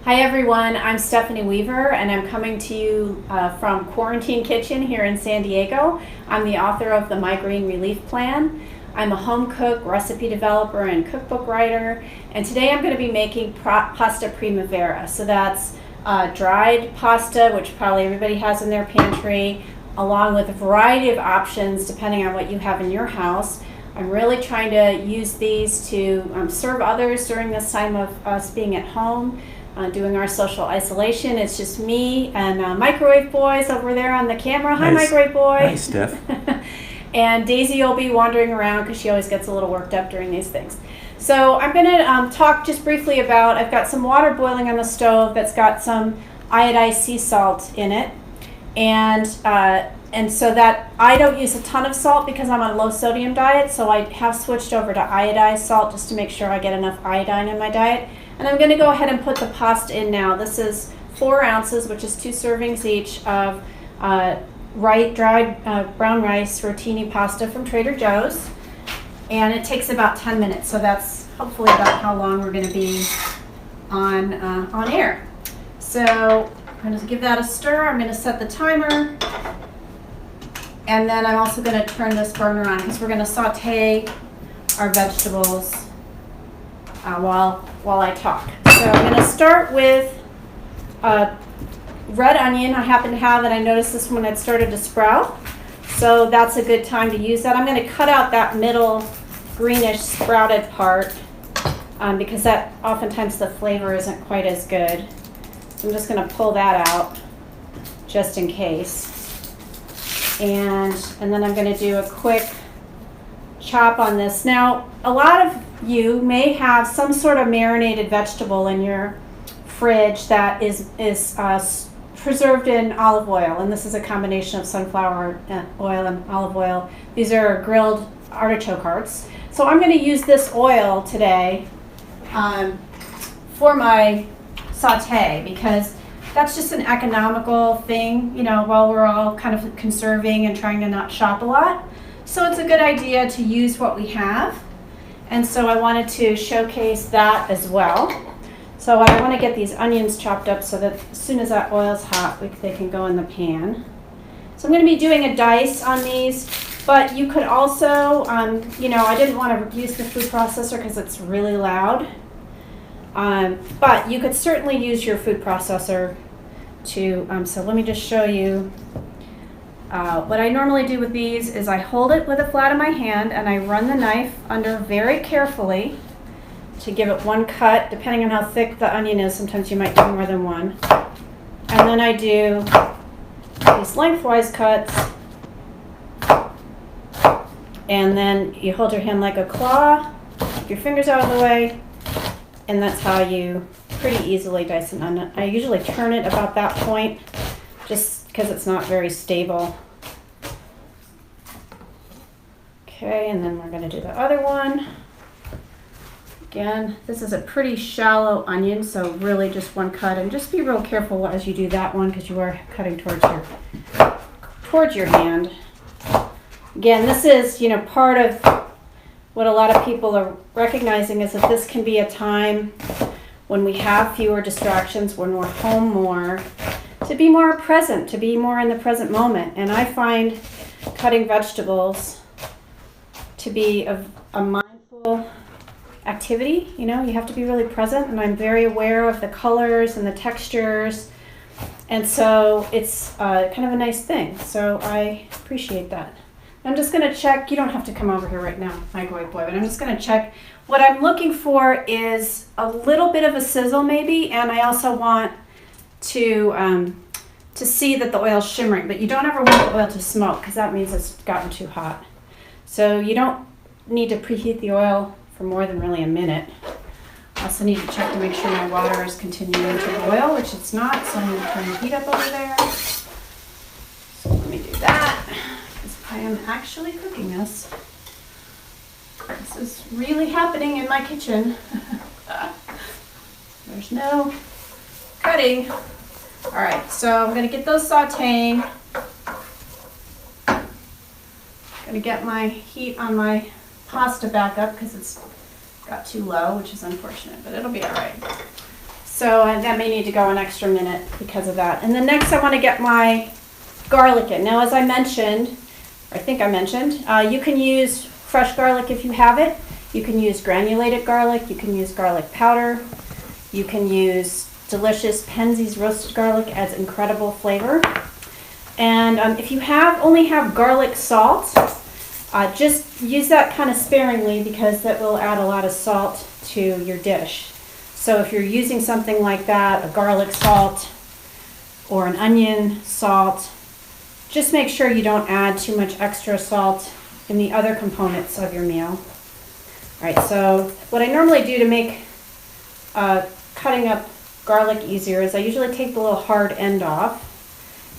Hi everyone, I'm Stephanie Weaver and I'm coming to you from Quarantine Kitchen here in San Diego. I'm the author of the Migraine Relief Plan. I'm a home cook, recipe developer, and cookbook writer. And today I'm going to be making pasta primavera. So that's dried pasta, which probably everybody has in their pantry, along with a variety of options depending on what you have in your house. I'm really trying to use these to serve others during this time of us being at home. Doing our social isolation. It's just me and Microwave Boy's over there on the camera. Hi, Nice. Microwave Boy. Hi, Steph. And Daisy will be wandering around because she always gets a little worked up during these things. So I'm going to talk just briefly about, I've got some water boiling on the stove that's got some iodized sea salt in it. And so that I don't use a ton of salt because I'm on a low sodium diet, so I have switched over to iodized salt just to make sure I get enough iodine in my diet. And I'm going to go ahead and put the pasta in now. This is 4 ounces, which is 2 servings each of dried brown rice rotini pasta from Trader Joe's. And it takes about 10 minutes, so that's hopefully about how long we're going to be on air. So I'm going to give that a stir. I'm going to set the timer. And then I'm also going to turn this burner on because we're going to saute our vegetables while I talk. So I'm going to start with red onion I happen to have, and I noticed this one had started to sprout. So that's a good time to use that. I'm going to cut out that middle greenish sprouted part because that oftentimes the flavor isn't quite as good. So I'm just going to pull that out just in case. And then I'm going to do a quick chop on this. Now, a lot of you may have some sort of marinated vegetable in your fridge that is preserved in olive oil, and this is a combination of sunflower oil and olive oil. These are grilled artichoke hearts. So I'm going to use this oil today for my saute because that's just an economical thing, you know, while we're all kind of conserving and trying to not shop a lot. So it's a good idea to use what we have. And so I wanted to showcase that as well. So I want to get these onions chopped up so that as soon as that oil's hot, they can go in the pan. So I'm going to be doing a dice on these, but you could also, you know, I didn't want to use the food processor because it's really loud. But you could certainly use your food processor to, so let me just show you. What I normally do with these is I hold it with the flat of my hand and I run the knife under very carefully to give it one cut, depending on how thick the onion is. Sometimes you might do more than one. And then I do these lengthwise cuts. And then you hold your hand like a claw, keep your fingers out of the way, and that's how you pretty easily dice an onion. I usually turn it about that point just because it's not very stable. Okay, and then we're going to do the other one. Again, this is a pretty shallow onion, so really just one cut, and just be real careful as you do that one because you are cutting towards your hand. Again, this is, you know, part of what a lot of people are recognizing is that this can be a time when we have fewer distractions, when we're home more, to be more present, to be more in the present moment. And I find cutting vegetables to be a mindful activity. You know, you have to be really present, and I'm very aware of the colors and the textures. And so it's kind of a nice thing. So I appreciate that. I'm just going to check. You don't have to come over here right now, Microwave Boy, but I'm just going to check. What I'm looking for is a little bit of a sizzle maybe, and I also want to see that the oil's shimmering, but you don't ever want the oil to smoke because that means it's gotten too hot. So you don't need to preheat the oil for more than really a minute. I also need to check to make sure my water is continuing to boil, which it's not, so I'm going to turn the heat up over there. So let me do that because I am actually cooking this. This is really happening in my kitchen. There's no cutting. All right, so I'm going to get those sauteing. Going to get my heat on my pasta back up because it's got too low, which is unfortunate, but it'll be all right. So that may need to go an extra minute because of that. And then next I want to get my garlic in. Now, as I mentioned, or I think I mentioned, you can use fresh garlic if you have it. You can use granulated garlic. You can use garlic powder. You can use delicious Penzeys roasted garlic, adds incredible flavor. And if you only have garlic salt, just use that kind of sparingly because that will add a lot of salt to your dish. So if you're using something like that, a garlic salt or an onion salt, just make sure you don't add too much extra salt in the other components of your meal. All right, so what I normally do to make cutting up garlic easier is I usually take the little hard end off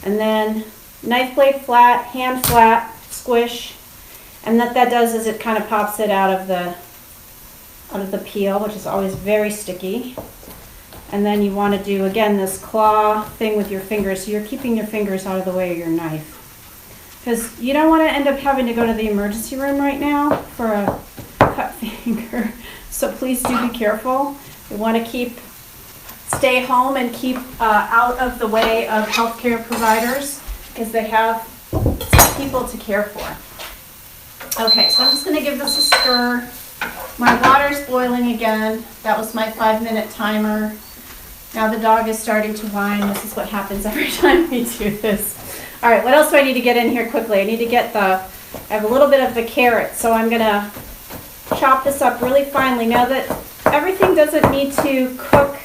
and then knife blade flat, hand flat, squish, and what that does is it kind of pops it out of the peel, which is always very sticky. And then you want to do, again, this claw thing with your fingers, so you're keeping your fingers out of the way of your knife. Because you don't want to end up having to go to the emergency room right now for a cut finger. So please do be careful. You want to stay home and keep out of the way of healthcare providers because they have people to care for. Okay, so I'm just going to give this a stir. My water's boiling again. That was my 5-minute timer. Now the dog is starting to whine. This is what happens every time we do this. All right, what else do I need to get in here quickly? I need to get I have a little bit of the carrot, so I'm gonna chop this up really finely. Now that everything doesn't need to cook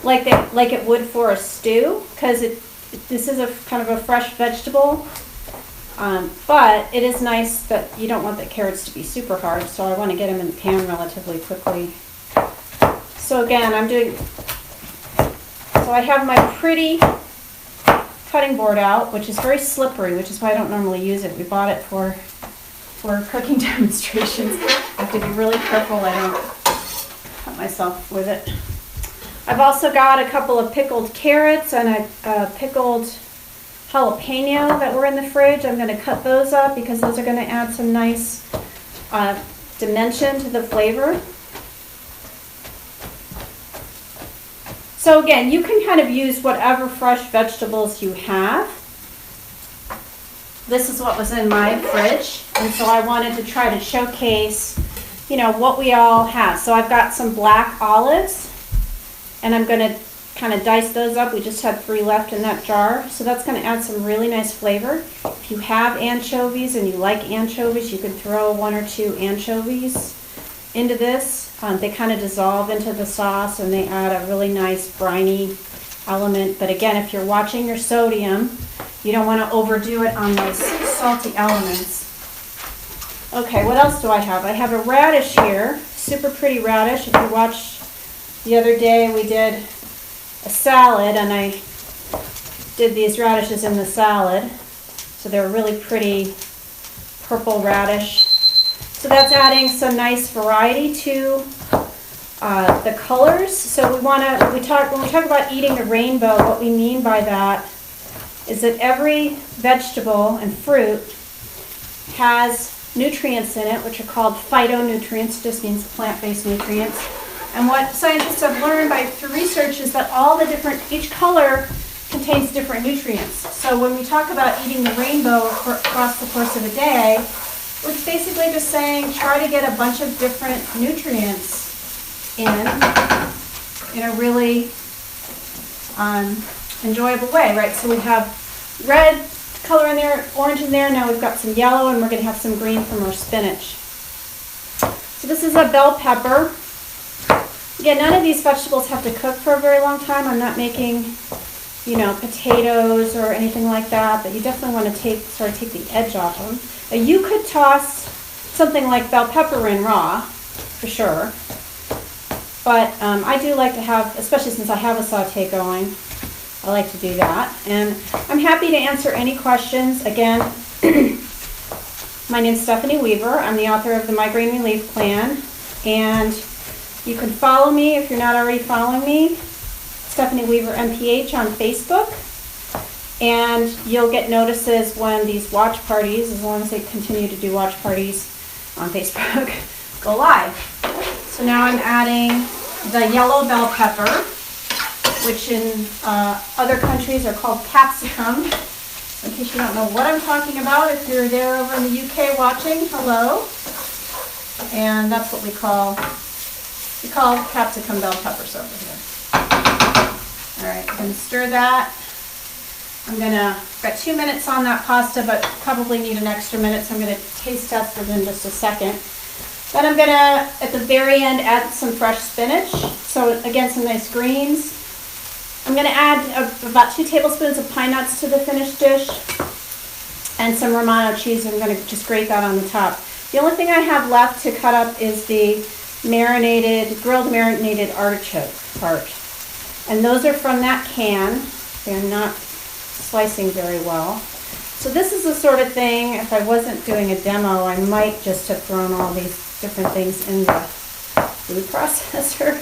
like it would for a stew, because this is a kind of a fresh vegetable, but it is nice that you don't want the carrots to be super hard, so I want to get them in the pan relatively quickly. So again, so I have my pretty cutting board out, which is very slippery, which is why I don't normally use it. We bought it for cooking demonstrations. I have to be really careful I don't cut myself with it. I've also got a couple of pickled carrots and a pickled jalapeno that were in the fridge. I'm going to cut those up because those are going to add some nice dimension to the flavor. So again, you can kind of use whatever fresh vegetables you have. This is what was in my fridge, and so I wanted to try to showcase, what we all have. So I've got some black olives, and I'm going to kind of dice those up. We just had 3 left in that jar, so that's going to add some really nice flavor. If you have anchovies and you like anchovies, you can throw 1 or 2 anchovies into this. They kind of dissolve into the sauce and they add a really nice briny element. But again, if you're watching your sodium, you don't want to overdo it on those salty elements. Okay, what else do I have? I have a radish here, super pretty radish. If you watched the other day, we did a salad and I did these radishes in the salad. So they're really pretty purple radish. So that's adding some nice variety to the colors. So when we talk about eating the rainbow, what we mean by that is that every vegetable and fruit has nutrients in it, which are called phytonutrients, just means plant-based nutrients. And what scientists have learned through research is that each color contains different nutrients. So when we talk about eating the rainbow across the course of a day, it's basically just saying try to get a bunch of different nutrients in a really enjoyable way, right? So we have red color in there, orange in there, now we've got some yellow, and we're going to have some green from our spinach. So this is a bell pepper. Again, none of these vegetables have to cook for a very long time. I'm not making, potatoes or anything like that, but you definitely want to take the edge off them. Now, you could toss something like bell pepper in raw, for sure, but I do like to have, especially since I have a saute going, I like to do that. And I'm happy to answer any questions. Again, my name's Stephanie Weaver. I'm the author of the Migraine Relief Plan, and you can follow me if you're not already following me, Stephanie Weaver MPH on Facebook. And you'll get notices when these watch parties, as long as they continue to do watch parties on Facebook, go live. So now I'm adding the yellow bell pepper. which in other countries are called capsicum. In case you don't know what I'm talking about, if you're there over in the UK watching, hello. And that's what we call capsicum bell peppers over here. All right, I'm gonna stir that. Got 2 minutes on that pasta, but probably need an extra minute, so I'm gonna taste test it in just a second. Then I'm gonna, at the very end, add some fresh spinach. So again, some nice greens. I'm gonna add about 2 tablespoons of pine nuts to the finished dish and some Romano cheese. I'm gonna just grate that on the top. The only thing I have left to cut up is the grilled marinated artichoke part. And those are from that can. They're not slicing very well. So this is the sort of thing, if I wasn't doing a demo, I might just have thrown all these different things in the food processor.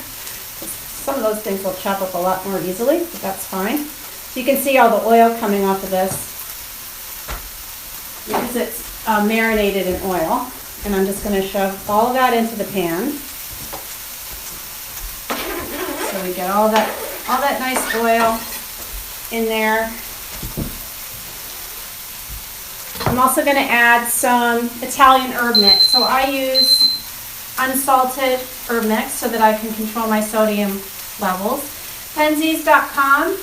Some of those things will chop up a lot more easily, but that's fine. So you can see all the oil coming off of this because it's marinated in oil. And I'm just going to shove all of that into the pan. So we get all that nice oil in there. I'm also going to add some Italian herb mix. So I use unsalted herb mix so that I can control my sodium levels. Penzies.com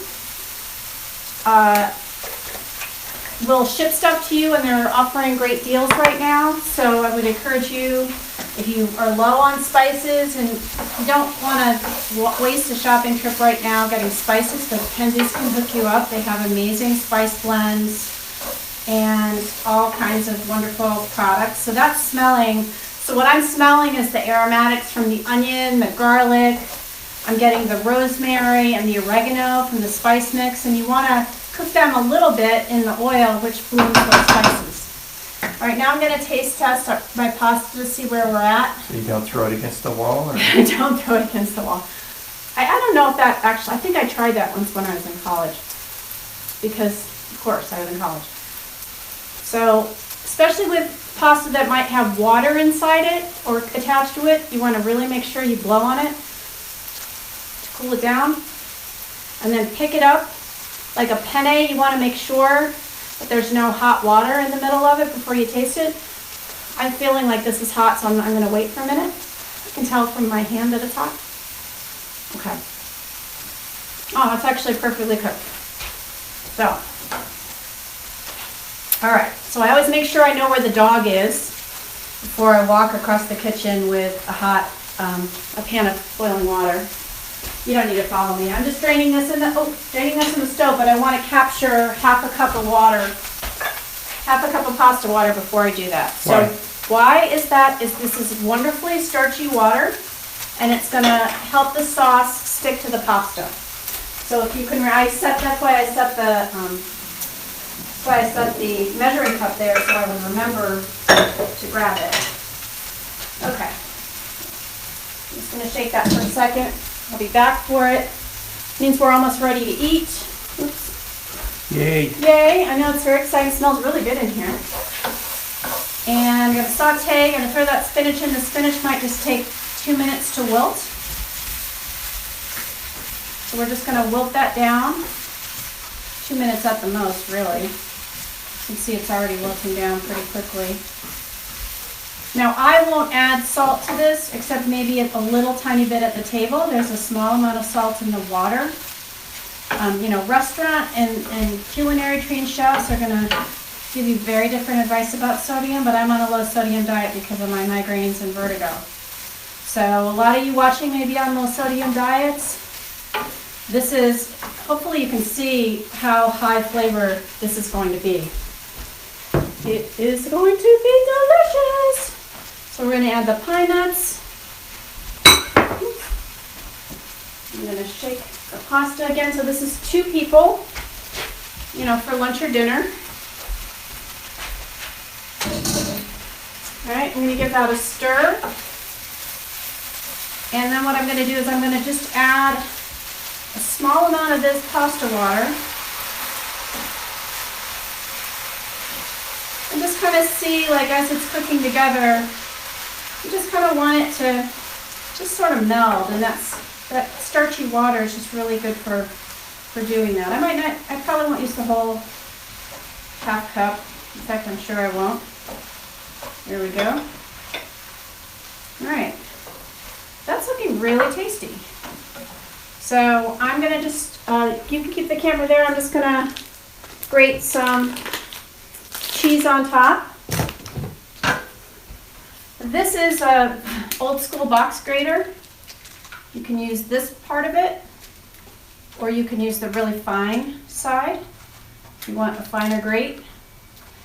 will ship stuff to you, and they're offering great deals right now. So I would encourage you, if you are low on spices and you don't want to waste a shopping trip right now getting spices, because Penzies can hook you up. They have amazing spice blends and all kinds of wonderful products. So that's smelling. So what I'm smelling is the aromatics from the onion, the garlic. I'm getting the rosemary and the oregano from the spice mix, and you want to cook them a little bit in the oil, which blooms those spices. All right, now I'm going to taste test my pasta to see where we're at. So you don't throw it against the wall? Or? Don't throw it against the wall. I don't know if that actually, I think I tried that once when I was in college, because of course I was in college. So especially with pasta that might have water inside it or attached to it, you want to really make sure you blow on it to cool it down, and then pick it up. Like a penne, you want to make sure that there's no hot water in the middle of it before you taste it. I'm feeling like this is hot, so I'm going to wait for a minute. I can tell from my hand that it's hot. Okay. Oh, it's actually perfectly cooked. So, all right. So I always make sure I know where the dog is before I walk across the kitchen with a pan of boiling water. You don't need to follow me. I'm just draining this in the stove, but I want to capture half a cup of pasta water before I do that. So why is that? This is wonderfully starchy water, and it's going to help the sauce stick to the pasta. So if you can, that's why I set the measuring cup there, so I would remember to grab it. Okay. I'm just going to shake that for a second. I'll be back for it. Means we're almost ready to eat. Oops. Yay. Yay. I know it's very exciting. It smells really good in here. And I'm going to saute. I'm going to throw that spinach in. The spinach might just take 2 minutes to wilt. So we're just going to wilt that down. 2 minutes at the most, really. You can see it's already wilting down pretty quickly. Now I won't add salt to this, except maybe a little tiny bit at the table. There's a small amount of salt in the water. Restaurant and culinary trained chefs are going to give you very different advice about sodium, but I'm on a low sodium diet because of my migraines and vertigo. So a lot of you watching may be on low sodium diets. This is, hopefully you can see how high flavor this is going to be. It is going to be delicious. So we're going to add the pine nuts. I'm going to shake the pasta again. So this is 2 people, for lunch or dinner. All right, I'm going to give that a stir. And then what I'm going to do is I'm going to just add a small amount of this pasta water. And just kind of see, like, as it's cooking together, you just kind of want it to just sort of meld, and that's that starchy water is just really good for doing that. I probably won't use the whole half cup. In fact, I'm sure I won't. There we go. All right, that's looking really tasty. So I'm gonna just, you can keep the camera there. I'm just gonna grate some cheese on top. This is a old school box grater. You can use this part of it, or you can use the really fine side if you want a finer grate.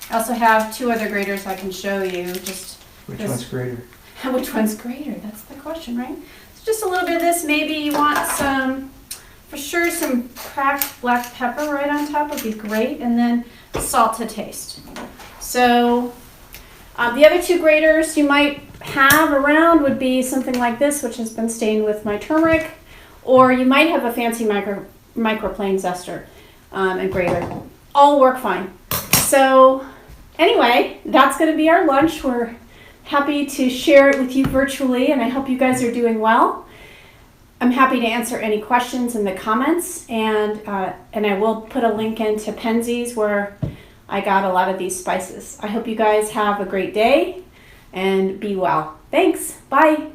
I also have two other graters I can show you. Which one's greater? Which one's greater? That's the question, right? So just a little bit of this. Maybe you want some, for sure, some cracked black pepper right on top would be great, and then salt to taste. So the other two graters you might have around would be something like this, which has been stained with my turmeric, or you might have a fancy microplane zester and grater. All work fine. So anyway, that's going to be our lunch. We're happy to share it with you virtually, and I hope you guys are doing well. I'm happy to answer any questions in the comments, and I will put a link into Penzeys where I got a lot of these spices. I hope you guys have a great day and be well. Thanks. Bye.